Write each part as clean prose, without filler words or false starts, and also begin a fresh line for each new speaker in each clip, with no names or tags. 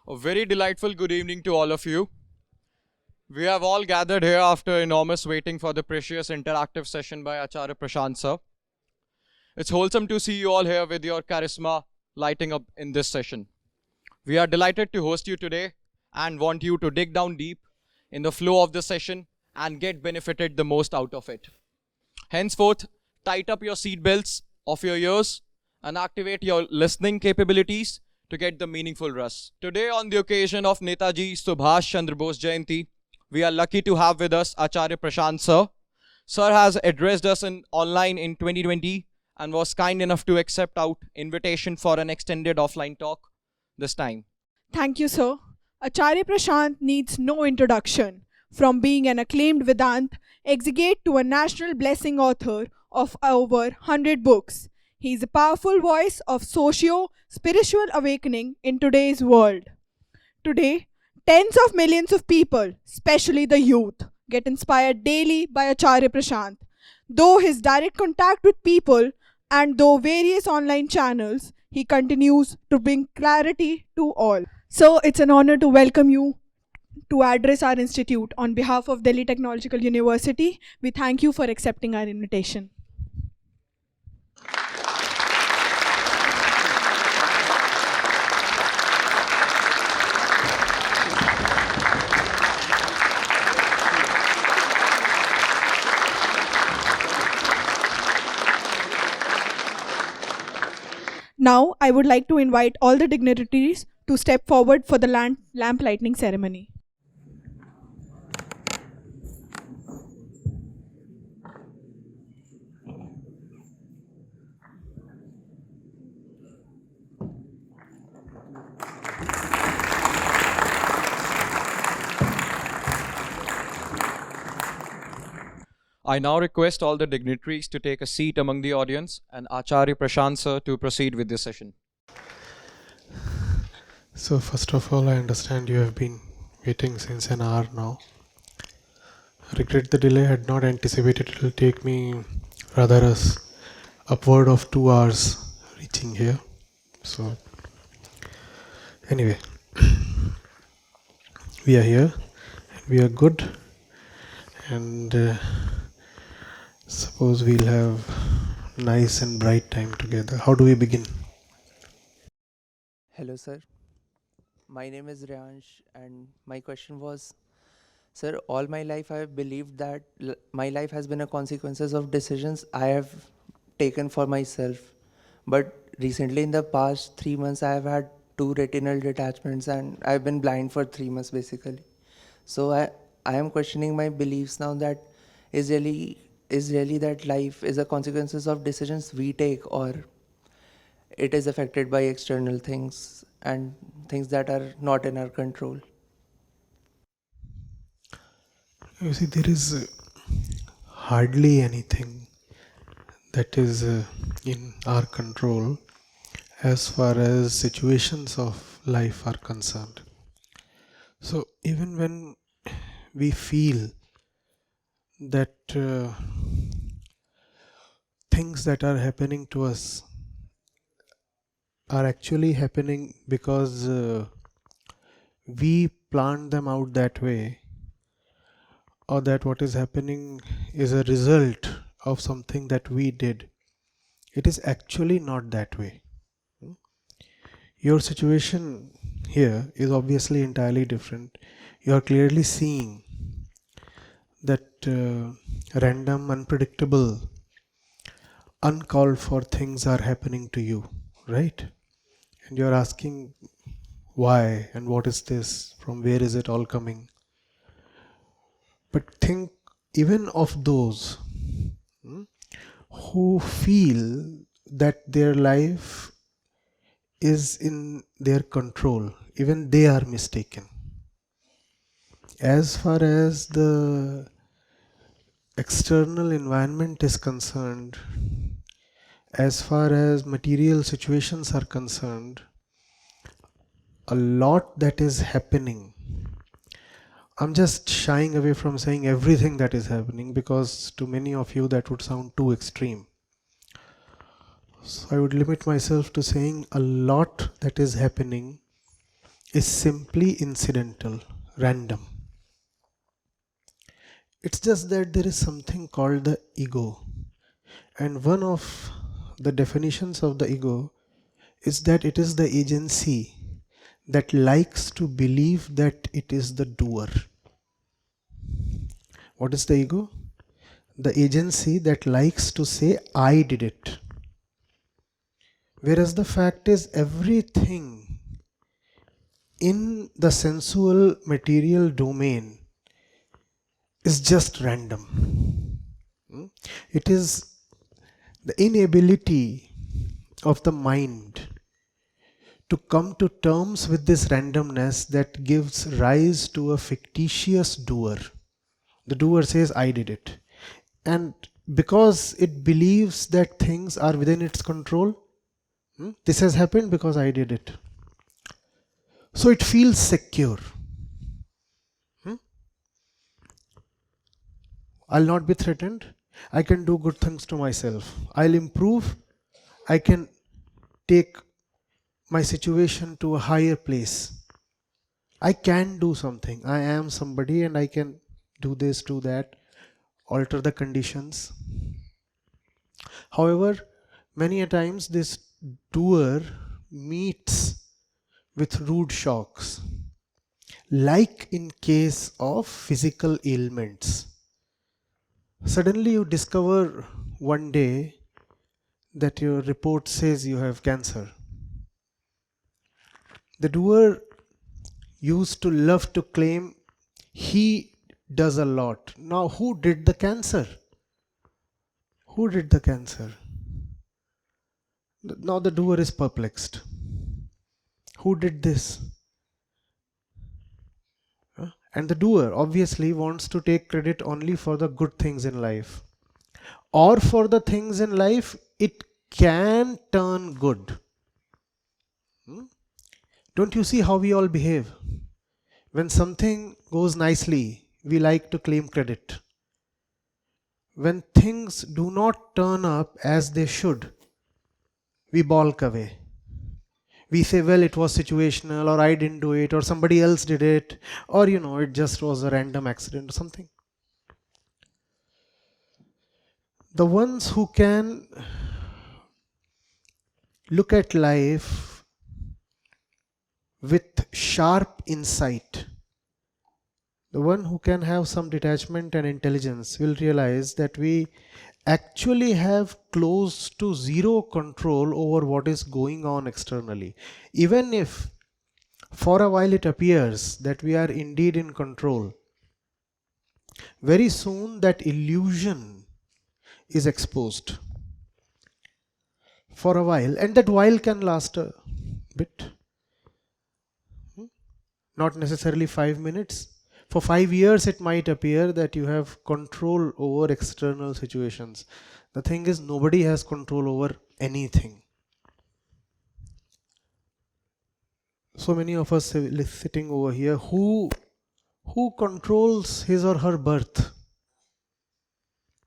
A very delightful good evening to all of you. We have all gathered here after enormous waiting for the precious interactive session by Acharya Prashant sir. It's wholesome to see you all here with your charisma lighting up in this session. We are delighted to host you today and want you to dig down deep in the flow of the session and get benefited the most out of it. Henceforth, tighten up your seatbelts of your ears and activate your listening capabilities to get the meaningful rush. Today, on the occasion of Netaji Subhash Chandra Bose Jayanti, we are lucky to have with us Acharya Prashant sir. Sir has addressed us online in 2020 and was kind enough to accept our invitation for an extended offline talk this time.
Thank you, sir. Acharya Prashant needs no introduction. From being an acclaimed Vedanta exegete to a national blessing author of over 100 books, he is a powerful voice of socio-spiritual awakening in today's world. Today, tens of millions of people, especially the youth, get inspired daily by Acharya Prashant. Though his direct contact with people and though various online channels, he continues to bring clarity to all. So it's an honor to welcome you to address our institute on behalf of Delhi Technological University. We thank you for accepting our invitation. Now, I would like to invite all the dignitaries to step forward for the lamp lighting ceremony.
I now request all the dignitaries to take a seat among the audience and Acharya Prashant sir to proceed with this session.
So first of all, I understand you have been waiting since an hour now. I regret the delay. I had not anticipated it will take me rather upward of 2 hours reaching here. So anyway, we are here and we are good, and suppose we'll have nice and bright time together. How do we begin?
Hello, sir. My name is Ryansh, and my question was, sir, all my life I have believed that my life has been a consequences of decisions I have taken for myself. But recently, in the past 3 months, I have had 2 retinal detachments, and I've been blind for 3 months basically. So I am questioning my beliefs now that is really that life is a consequences of decisions we take, or it is affected by external things and things that are not in our control.
You see, there is hardly anything that is in our control as far as situations of life are concerned. So even when we feel that things that are happening to us are actually happening because we planned them out that way, or that what is happening is a result of something that we did, it is actually not that way. Your situation here is obviously entirely different. You are clearly seeing that random, unpredictable, uncalled for things are happening to you, right? And you're asking why and what is this, from where is it all coming? But think even of those who feel that their life is in their control, even they are mistaken. As far as the external environment is concerned, as far as material situations are concerned, a lot that is happening. I'm just shying away from saying everything that is happening, because to many of you that would sound too extreme. So I would limit myself to saying a lot that is happening is simply incidental, random. It's just that there is something called the ego. And one of the definitions of the ego is that it is the agency that likes to believe that it is the doer. What is the ego? The agency that likes to say, I did it. Whereas the fact is, everything in the sensual material domain is just random. It is the inability of the mind to come to terms with this randomness that gives rise to a fictitious doer. The doer says, I did it. And because it believes that things are within its control, this has happened because I did it. So it feels secure. I'll not be threatened. I can do good things to myself. I'll improve. I can take my situation to a higher place. I can do something. I am somebody and I can do this, do that, alter the conditions. However, many a times this doer meets with rude shocks, like in case of physical ailments. Suddenly you discover one day that your report says you have cancer. The doer used to love to claim he does a lot. Now, who did the cancer? Who did the cancer? Now the doer is perplexed. Who did this? And the doer obviously wants to take credit only for the good things in life. Or for the things in life it can turn good. Don't you see how we all behave? When something goes nicely, we like to claim credit. When things do not turn up as they should, we balk away. We say, well, it was situational, or I didn't do it, or somebody else did it, or it just was a random accident or something. The ones who can look at life with sharp insight, the one who can have some detachment and intelligence, will realize that we actually have close to zero control over what is going on externally. Even if for a while it appears that we are indeed in control, very soon that illusion is exposed for a while, and that while can last a bit. Not necessarily 5 minutes. For 5 years it might appear that you have control over external situations. The thing is, nobody has control over anything. So many of us sitting over here, who controls his or her birth?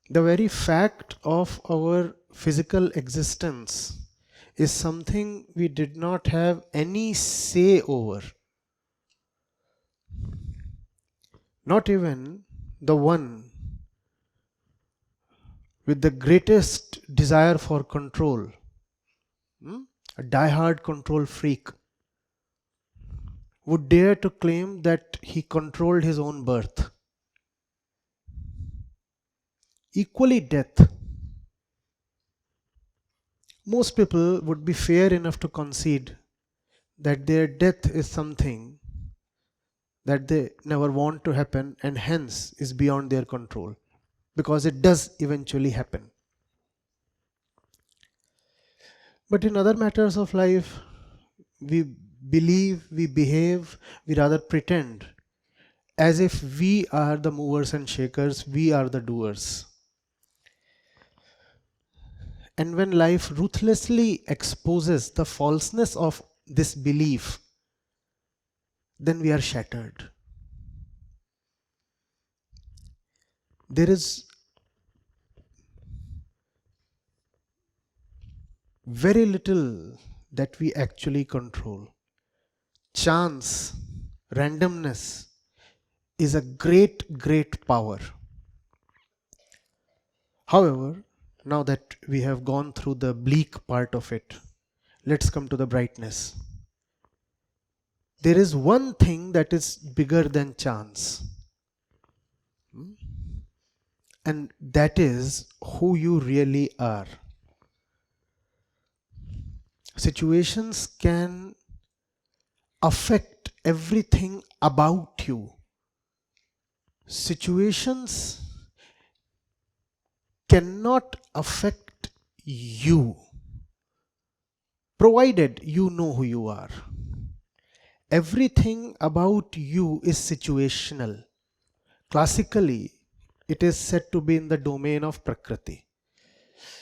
The very fact of our physical existence is something we did not have any say over. Not even the one with the greatest desire for control, a die-hard control freak, would dare to claim that he controlled his own birth. Equally, death. Most people would be fair enough to concede that their death is something that they never want to happen and hence is beyond their control, because it does eventually happen. But in other matters of life, we believe, we behave, we rather pretend as if we are the movers and shakers, we are the doers. And when life ruthlessly exposes the falseness of this belief, then we are shattered. There is very little that we actually control. chance, randomness is a great, great power. However, now that we have gone through the bleak part of it, let's come to the brightness. There is one thing that is bigger than chance, and that is who you really are. Situations can affect everything about you. Situations cannot affect you, provided you know who you are. Everything about you is situational. Classically, it is said to be in the domain of Prakriti.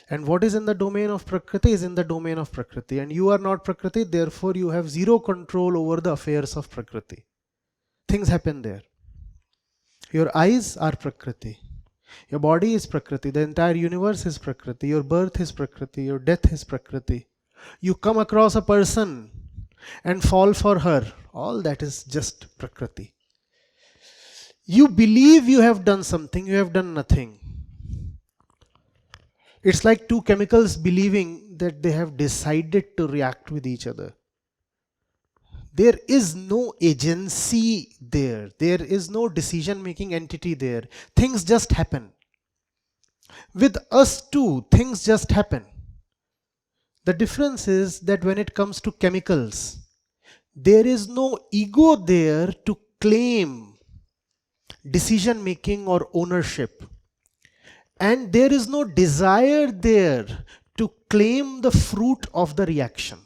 And what is in the domain of Prakriti is in the domain of Prakriti. And you are not Prakriti, therefore you have zero control over the affairs of Prakriti. Things happen there. Your eyes are Prakriti. Your body is Prakriti. The entire universe is Prakriti. Your birth is Prakriti. Your death is Prakriti. You come across a person and fall for her. All that is just Prakriti. You believe you have done something, you have done nothing. It's like two chemicals believing that they have decided to react with each other. There is no agency there. There is no decision-making entity there. Things just happen. With us too, things just happen. The difference is that when it comes to chemicals, there is no ego there to claim decision-making or ownership. And there is no desire there to claim the fruit of the reaction.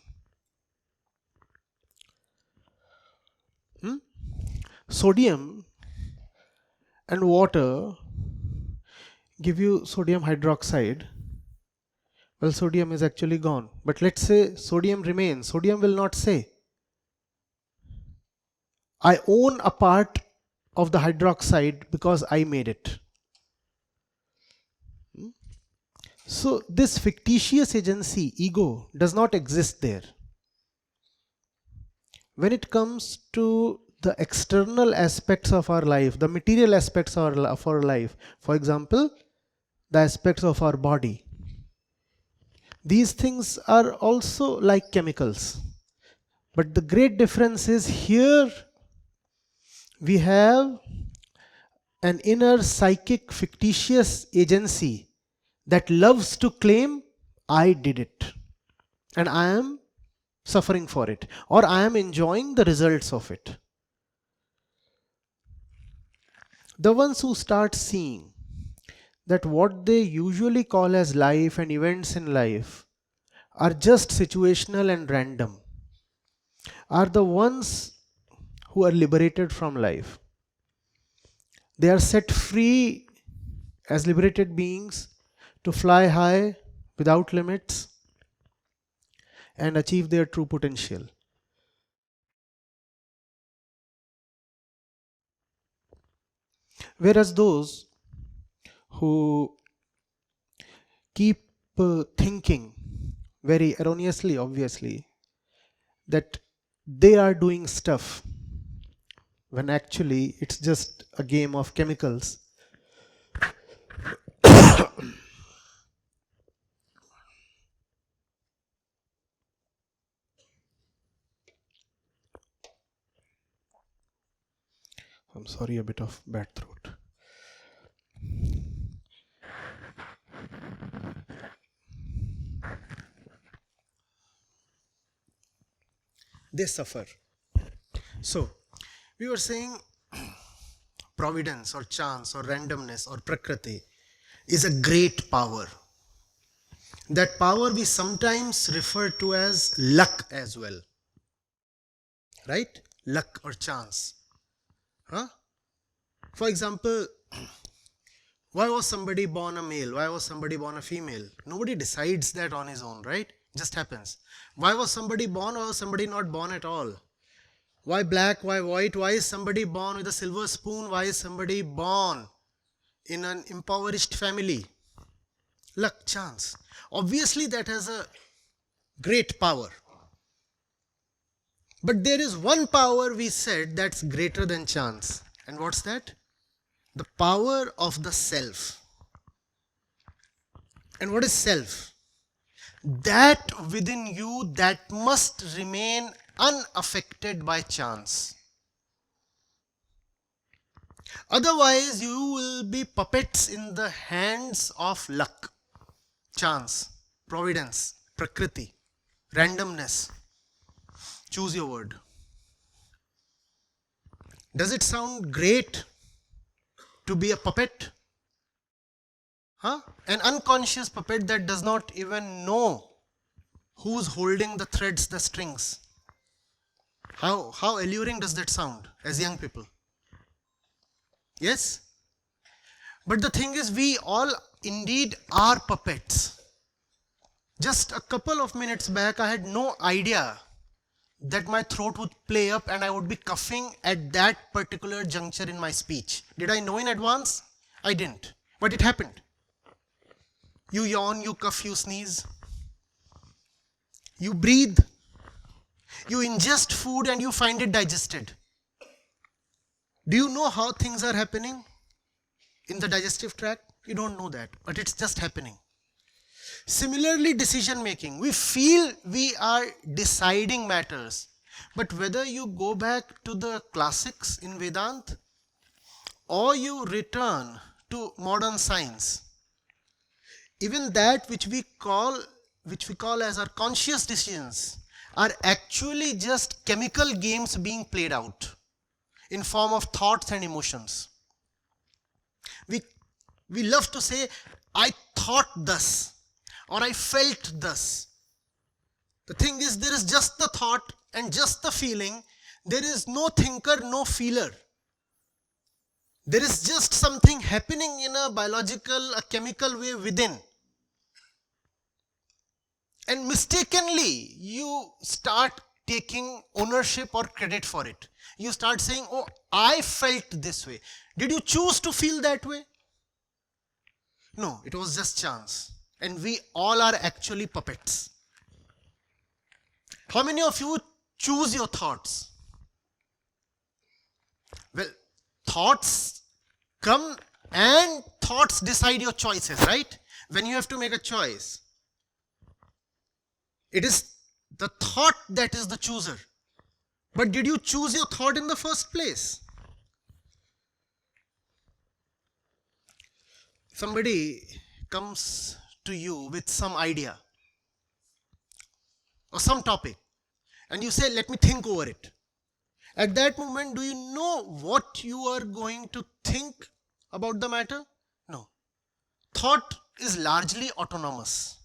Sodium and water give you sodium hydroxide. Well, sodium is actually gone. But let's say sodium remains. Sodium will not say, I own a part of the hydroxide because I made it. So this fictitious agency, ego, does not exist there. When it comes to the external aspects of our life, the material aspects of our life, for example, the aspects of our body, these things are also like chemicals. But the great difference is here we have an inner psychic fictitious agency that loves to claim, I did it and I am suffering for it, or I am enjoying the results of it. The ones who start seeing that what they usually call as life and events in life are just situational and random are the ones who are liberated from life. They are set free as liberated beings to fly high without limits and achieve their true potential. Whereas those who keep thinking very erroneously, obviously, that they are doing stuff when actually it's just a game of chemicals. I'm sorry, a bit of bad throat. They suffer. So, we were saying providence or chance or randomness or prakriti is a great power. That power we sometimes refer to as luck as well. Right? Luck or chance. Huh? For example, why was somebody born a male? Why was somebody born a female? Nobody decides that on his own, right? It just happens. Why was somebody born or was somebody not born at all? Why black? Why white? Why is somebody born with a silver spoon? Why is somebody born in an impoverished family? Luck, chance. Obviously that has a great power. But there is one power we said that's greater than chance. And what's that? The power of the self. And what is self? That within you that must remain unaffected by chance. Otherwise, you will be puppets in the hands of luck, chance, providence, prakriti, randomness. Choose your word. Does it sound great to be a puppet? An unconscious puppet that does not even know who's holding the threads, the strings. How alluring does that sound as young people? Yes? But the thing is, we all indeed are puppets. Just a couple of minutes back, I had no idea that my throat would play up and I would be coughing at that particular juncture in my speech. Did I know in advance? I didn't. But it happened. You yawn, you cough, you sneeze. You breathe. You ingest food and you find it digested. Do you know how things are happening in the digestive tract? You don't know that, but it's just happening. Similarly, decision making. We feel we are deciding matters. But whether you go back to the classics in Vedanta or you return to modern science, even that which we call as our conscious decisions are actually just chemical games being played out in form of thoughts and emotions. We love to say, I thought thus, or I felt thus. The thing is, there is just the thought and just the feeling. There is no thinker, no feeler. There is just something happening in a biological, a chemical way within. And mistakenly, you start taking ownership or credit for it. You start saying, oh, I felt this way. Did you choose to feel that way? No, it was just chance. And we all are actually puppets. How many of you choose your thoughts? Well, thoughts come and thoughts decide your choices, right? When you have to make a choice, it is the thought that is the chooser. But did you choose your thought in the first place? Somebody comes to you with some idea or some topic and you say, let me think over it. At that moment, do you know what you are going to think about the matter? No. Thought is largely autonomous.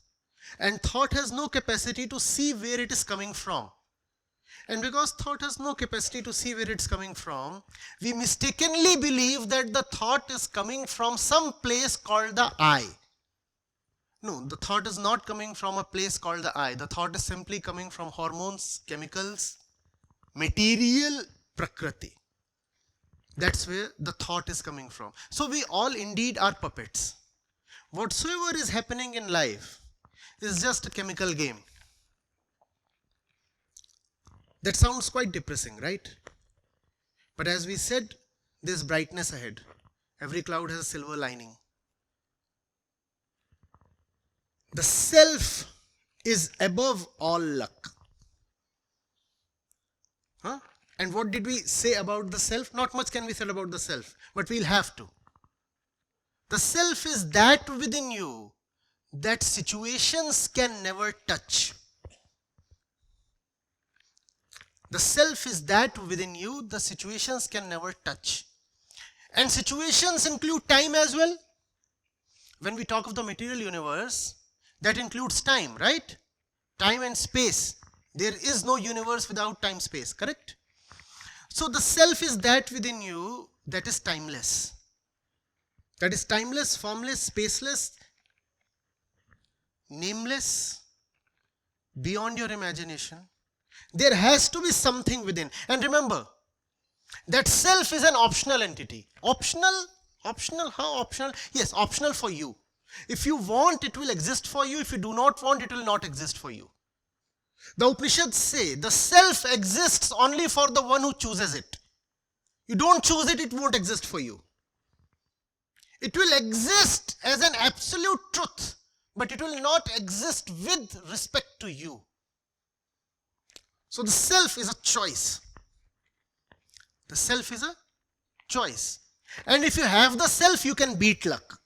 And thought has no capacity to see where it is coming from. And because thought has no capacity to see where it's coming from, we mistakenly believe that the thought is coming from some place called the I. No, the thought is not coming from a place called the I. The thought is simply coming from hormones, chemicals, material, prakriti. That's where the thought is coming from. So we all indeed are puppets. Whatsoever is happening in life is just a chemical game. That sounds quite depressing, right? But as we said, there's brightness ahead. Every cloud has a silver lining. The self is above all luck. And what did we say about the self? Not much can be said about the self, but we'll have to. The self is that within you that situations can never touch. The self is that within you the situations can never touch. And situations include time as well. When we talk of the material universe, that includes time, right? Time and space. There is no universe without time, space, correct? So the self is that within you that is timeless. That is timeless, formless, spaceless, nameless, beyond your imagination. There has to be something within. And remember, that self is an optional entity. Optional? Optional? How optional? Yes, optional for you. If you want, it will exist for you. If you do not want, it will not exist for you.
The Upanishads say the self exists only for the one who chooses it. You don't choose it, it won't exist for you. It will exist as an absolute truth, but it will not exist with respect to you. So the self is a choice. The self is a choice. And if you have the self, you can beat luck.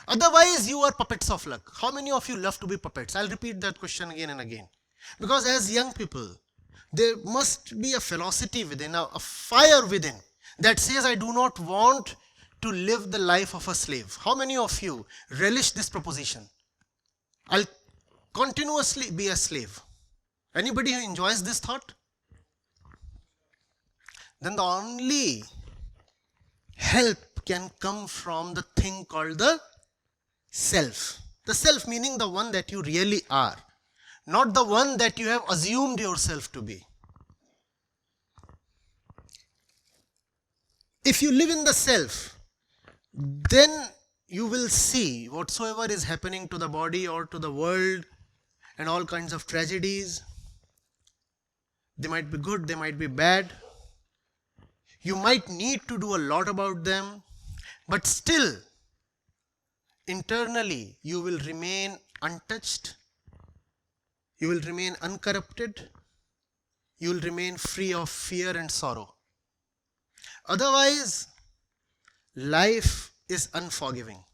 Otherwise, you are puppets of luck. How many of you love to be puppets? I'll repeat that question again and again. Because as young people, there must be a velocity within, a fire within that says, I do not want to live the life of a slave. How many of you relish this proposition? I'll continuously be a slave. Anybody who enjoys this thought? Then the only help can come from the thing called the self. The self meaning the one that you really are, not the one that you have assumed yourself to be. If you live in the self, then you will see whatsoever is happening to the body or to the world and all kinds of tragedies. They might be good, they might be bad. You might need to do a lot about them, but still, internally, you will remain untouched, you will remain uncorrupted, you will remain free of fear and sorrow. Otherwise, life is unforgiving.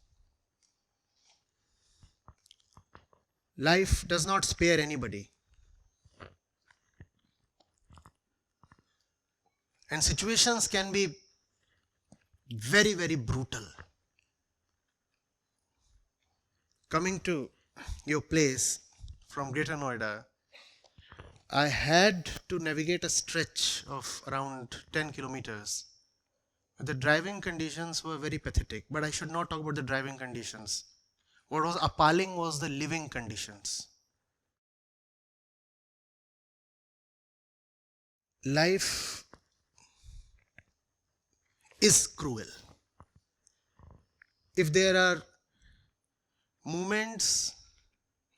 Life does not spare anybody. And situations can be very, very brutal. Coming to your place from Greater Noida, I had to navigate a stretch of around 10 kilometers. The driving conditions were very pathetic, but I should not talk about the driving conditions. What was appalling was the living conditions. Life is cruel. If there are moments,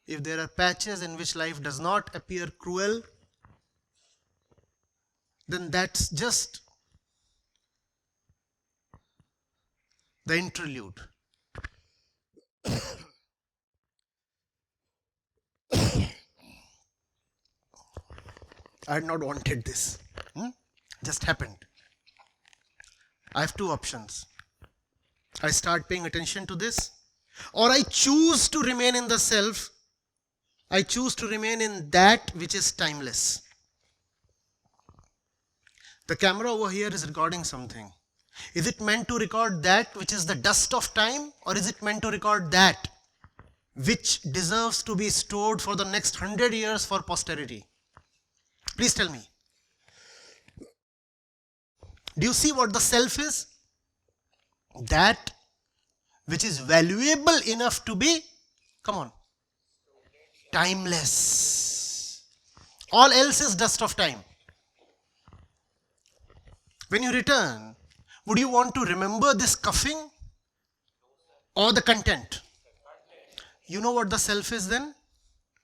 if there are patches in which life does not appear cruel, then that's just the interlude. I had not wanted this. Just happened. I have two options. I start paying attention to this, or I choose to remain in the self. I choose to remain in that which is timeless. The camera over here is recording something. Is it meant to record that which is the dust of time, or is it meant to record that which deserves to be stored for the next 100 years for posterity? Please tell me. Do you see what the self is? That which is valuable enough to be, come on, timeless. All else is dust of time. When you return, would you want to remember this cuffing or the content? You know what the self is then?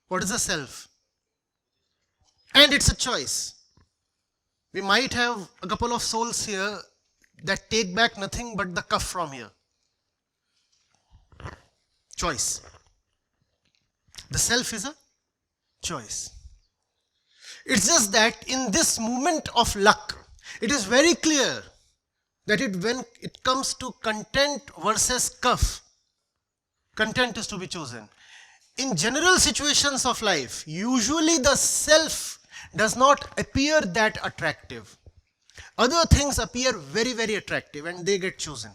What is the self? And it's a choice. We might have a couple of souls here that take back nothing but the cuff from here. Choice. The self is a choice. It's just that in this moment of luck, it is very clear that when it comes to content versus cuff, content is to be chosen. In general situations of life, usually the self does not appear that attractive. Other things appear very, very attractive and they get chosen.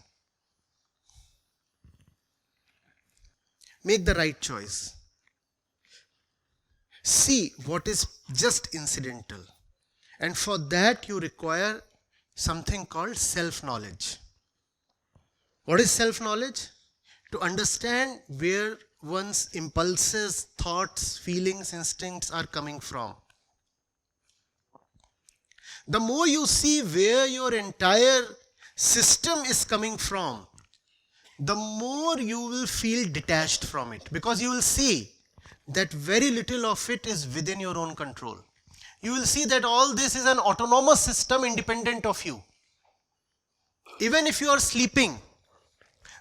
Make the right choice. See what is just incidental. And for that you require something called self-knowledge. What is self-knowledge? To understand where one's impulses, thoughts, feelings, instincts are coming from. The more you see where your entire system is coming from, the more you will feel detached from it, because you will see that very little of it is within your own control. You will see that all this is an autonomous system independent of you. Even if you are sleeping,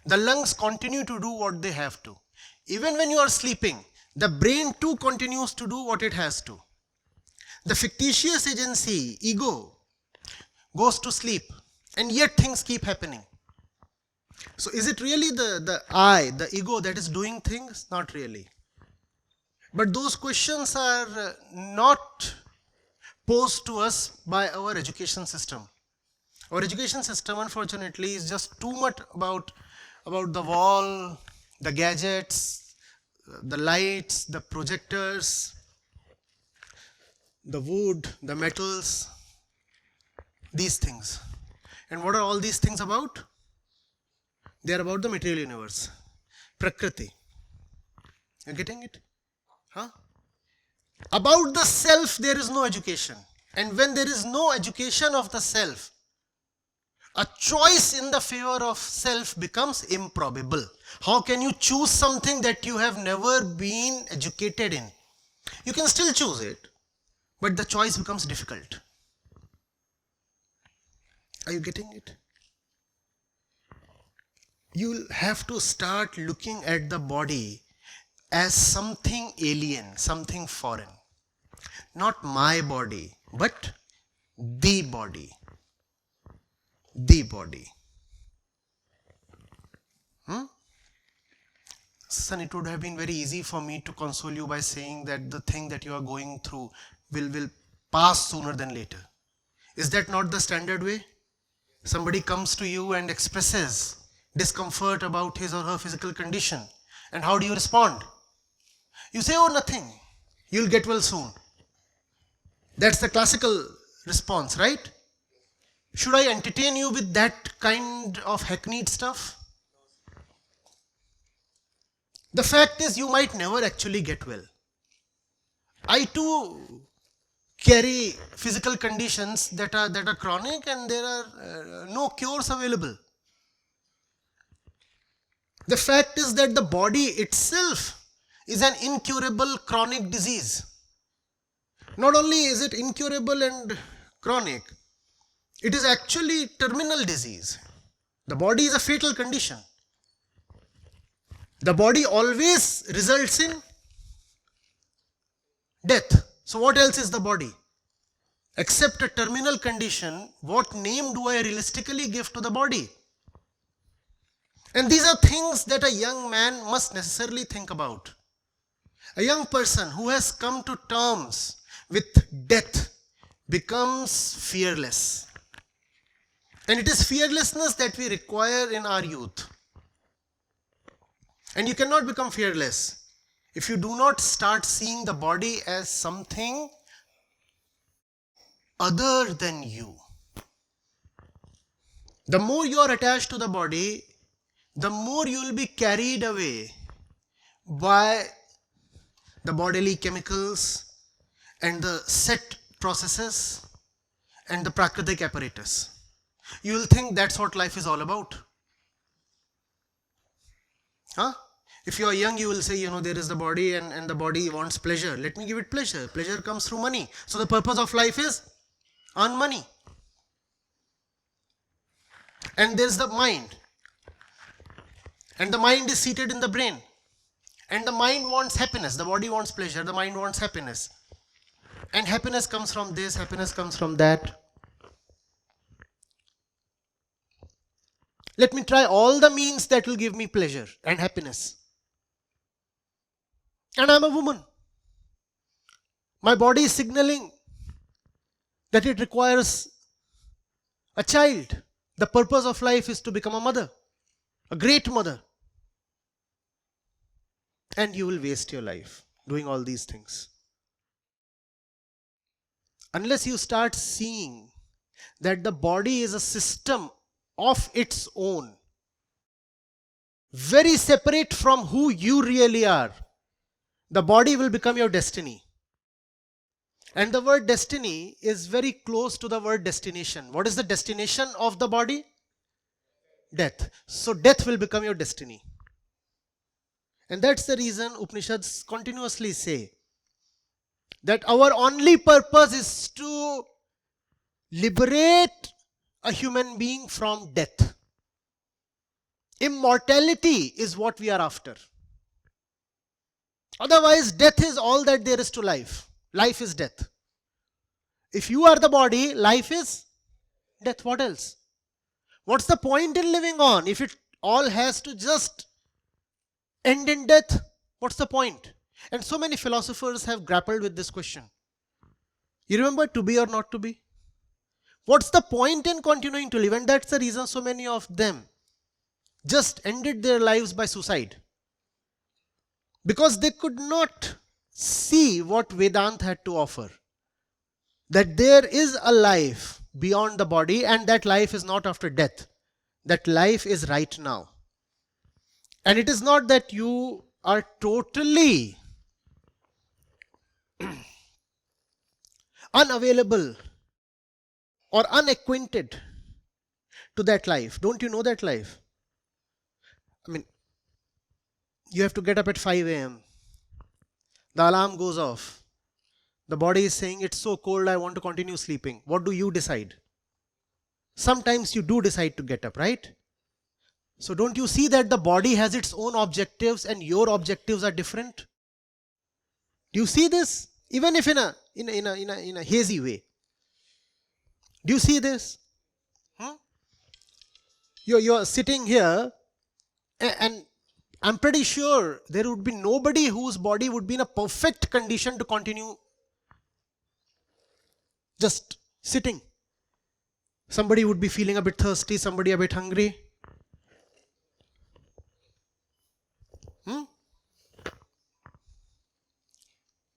the lungs continue to do what they have to. Even when you are sleeping, the brain too continues to do what it has to. The fictitious agency, ego, goes to sleep, and yet things keep happening. So is it really the I, the ego, that is doing things? Not really. But those questions are not posed to us by our education system. Our education system, unfortunately, is just too much about the wall, the gadgets, the lights, the projectors, the wood, the metals, these things. And what are all these things about? They are about the material universe, Prakriti. You're getting it? Huh? About the self, there is no education. And when there is no education of the self, a choice in the favor of self becomes improbable. How can you choose something that you have never been educated in? You can still choose it, but the choice becomes difficult. Are you getting it? You'll have to start looking at the body as something alien, something foreign. Not my body, but the body. The body. Son, it would have been very easy for me to console you by saying that the thing that you are going through will pass sooner than later. Is that not the standard way? Somebody comes to you and expresses discomfort about his or her physical condition. And how do you respond? You say, oh, nothing. You'll get well soon. That's the classical response, right? Should I entertain you with that kind of hackneyed stuff? The fact is, you might never actually get well. I too carry physical conditions that are chronic, and there are no cures available. The fact is that the body itself is an incurable chronic disease. Not only is it incurable and chronic, it is actually terminal disease. The body is a fatal condition. The body always results in death. So what else is the body? Except a terminal condition, what name do I realistically give to the body? And these are things that a young man must necessarily think about. A young person who has come to terms with death becomes fearless. And it is fearlessness that we require in our youth. And you cannot become fearless if you do not start seeing the body as something other than you. The more you are attached to the body, the more you will be carried away by the bodily chemicals and the set processes and the Prakritic apparatus. You will think that's what life is all about. Huh? If you are young, you will say, there is the body and the body wants pleasure. Let me give it pleasure. Pleasure comes through money. So the purpose of life is earn money. And there is the mind. And the mind is seated in the brain. And the mind wants happiness. The body wants pleasure. The mind wants happiness. And happiness comes from this, happiness comes from that. Let me try all the means that will give me pleasure and happiness. And I'm a woman. My body is signaling that it requires a child. The purpose of life is to become a mother, a great mother. And you will waste your life doing all these things. Unless you start seeing that the body is a system of its own, very separate from who you really are, the body will become your destiny. And the word destiny is very close to the word destination. What is the destination of the body? Death. So death will become your destiny. And that's the reason Upanishads continuously say that our only purpose is to liberate a human being from death. Immortality is what we are after. Otherwise, death is all that there is to life. Life is death. If you are the body, life is death. What else? What's the point in living on? If it all has to just end in death, what's the point? And so many philosophers have grappled with this question. You remember to be or not to be? What's the point in continuing to live? And that's the reason so many of them just ended their lives by suicide. Because they could not see what Vedanta had to offer. That there is a life beyond the body, and that life is not after death. That life is right now. And it is not that you are totally unavailable or unacquainted to that life. Don't you know that life? I mean, you have to get up at 5 a.m. The alarm goes off. The body is saying, it's so cold, I want to continue sleeping. What do you decide? Sometimes you do decide to get up, right? So don't you see that the body has its own objectives and your objectives are different? Do you see this? Even if in a hazy way. Do you see this? You're sitting here and I'm pretty sure there would be nobody whose body would be in a perfect condition to continue just sitting. Somebody would be feeling a bit thirsty, somebody a bit hungry.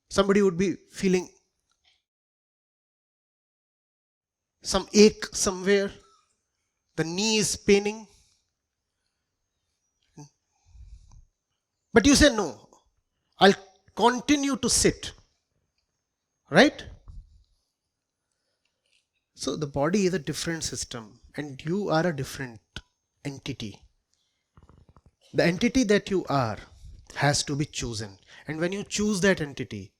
Somebody would be feeling some ache somewhere. The knee is paining. But you say, no, I'll continue to sit. Right? So the body is a different system and you are a different entity. The entity that you are has to be chosen. And when you choose that entity,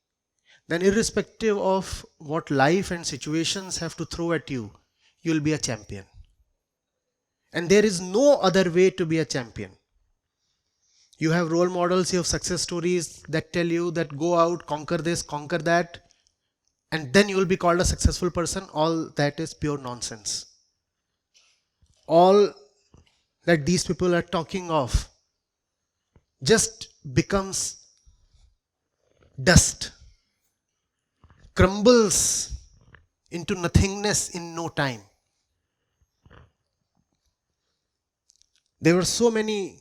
then irrespective of what life and situations have to throw at you, you will be a champion. And there is no other way to be a champion. You have role models, you have success stories that tell you that go out, conquer this, conquer that, and then you will be called a successful person. All that is pure nonsense. All that these people are talking of just becomes dust, crumbles into nothingness in no time. There were so many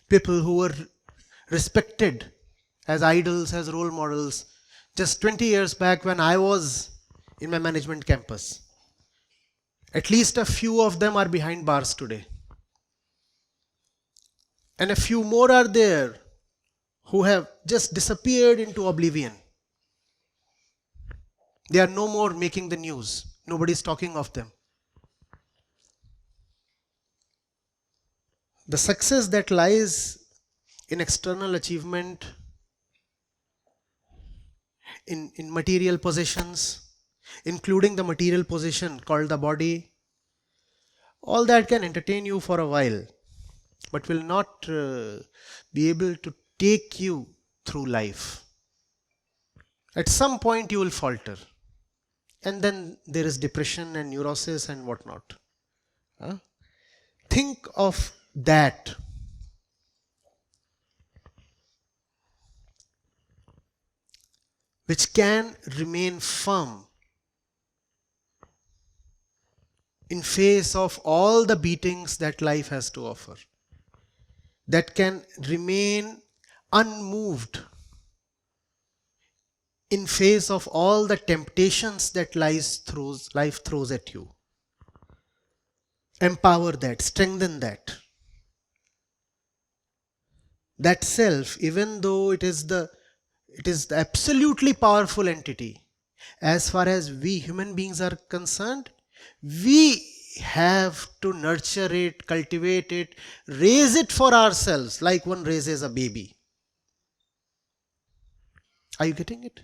people who were respected as idols, as role models, just 20 years back when I was in my management campus. At least a few of them are behind bars today. And a few more are there who have just disappeared into oblivion. They are no more making the news. Nobody is talking of them. The success that lies in external achievement, in material possessions, including the material possession called the body, all that can entertain you for a while, but will not be able to take you through life. At some point you will falter. And then there is depression and neurosis and whatnot. Think of that. Which can remain firm in face of all the beatings that life has to offer. That can remain unmoved in face of all the temptations that life throws at you. Empower that, strengthen that. That self, even though it is the absolutely powerful entity, as far as we human beings are concerned, we have to nurture it, cultivate it, raise it for ourselves like one raises a baby.
Are you getting it?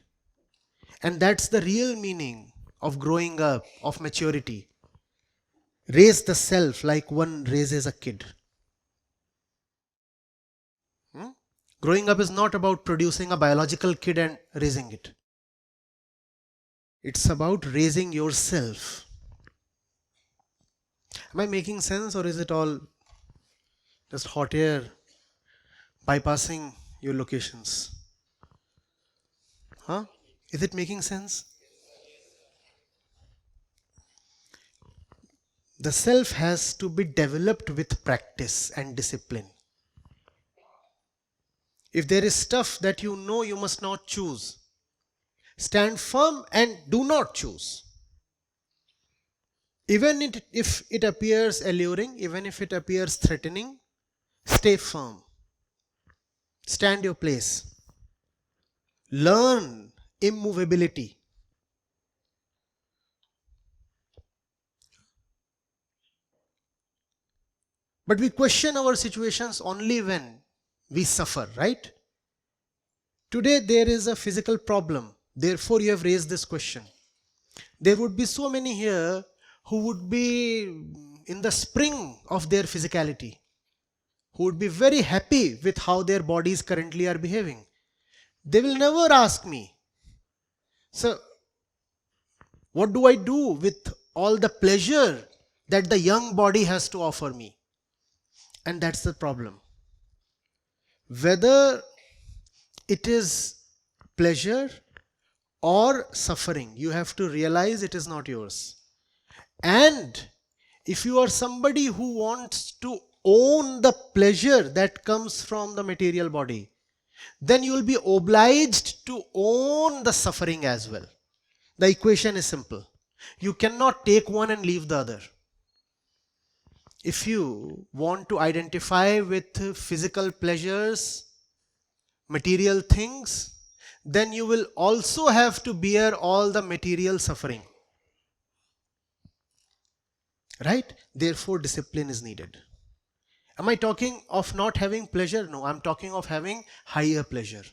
And that's the real meaning of growing up, of maturity. Raise the self like one raises a kid. Growing up is not about producing a biological kid and raising it. It's about raising yourself. Am I making sense, or is it all just hot air bypassing your locations? Huh? Is it making sense? The self has to be developed with practice and discipline. If there is stuff that you know you must not choose, stand firm and do not choose. Even if it appears alluring, even if it appears threatening, stay firm. Stand your place. Learn immovability. But we question our situations only when we suffer, right? Today there is a physical problem. Therefore you have raised this question. There would be so many here who would be in the spring of their physicality, who would be very happy with how their bodies currently are behaving. They will never ask me, so what do I do with all the pleasure that the young body has to offer me? And that's the problem. Whether it is pleasure or suffering, you have to realize it is not yours. And if you are somebody who wants to own the pleasure that comes from the material body, then you will be obliged to own the suffering as well. The equation is simple. You cannot take one and leave the other. If you want to identify with physical pleasures, material things, then you will also have to bear all the material suffering. Right? Therefore, discipline is needed. Am I talking of not having pleasure? No, I'm talking of having higher pleasure.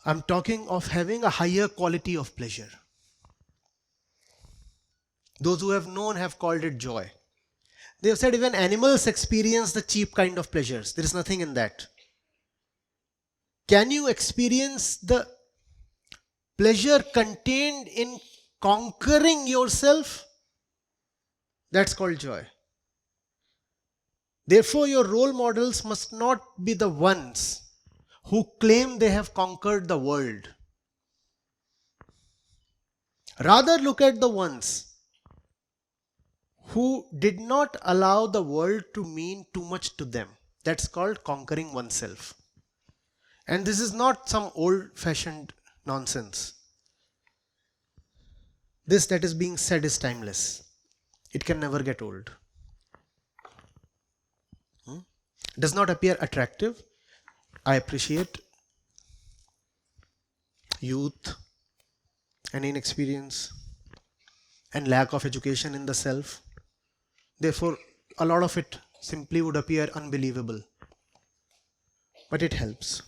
I'm talking of having a higher quality of pleasure. Those who have known have called it joy. They have said even animals experience the cheap kind of pleasures. There is nothing in that. Can you experience the pleasure contained in conquering yourself? That's called joy. Therefore, your role models must not be the ones who claim they have conquered the world. Rather, look at the ones who did not allow the world to mean too much to them. That's called conquering oneself. And this is not some old-fashioned nonsense. This that is being said is timeless. It can never get old. Does not appear attractive. I appreciate youth and inexperience and lack of education in the self. Therefore, a lot of it simply would appear unbelievable. But it helps.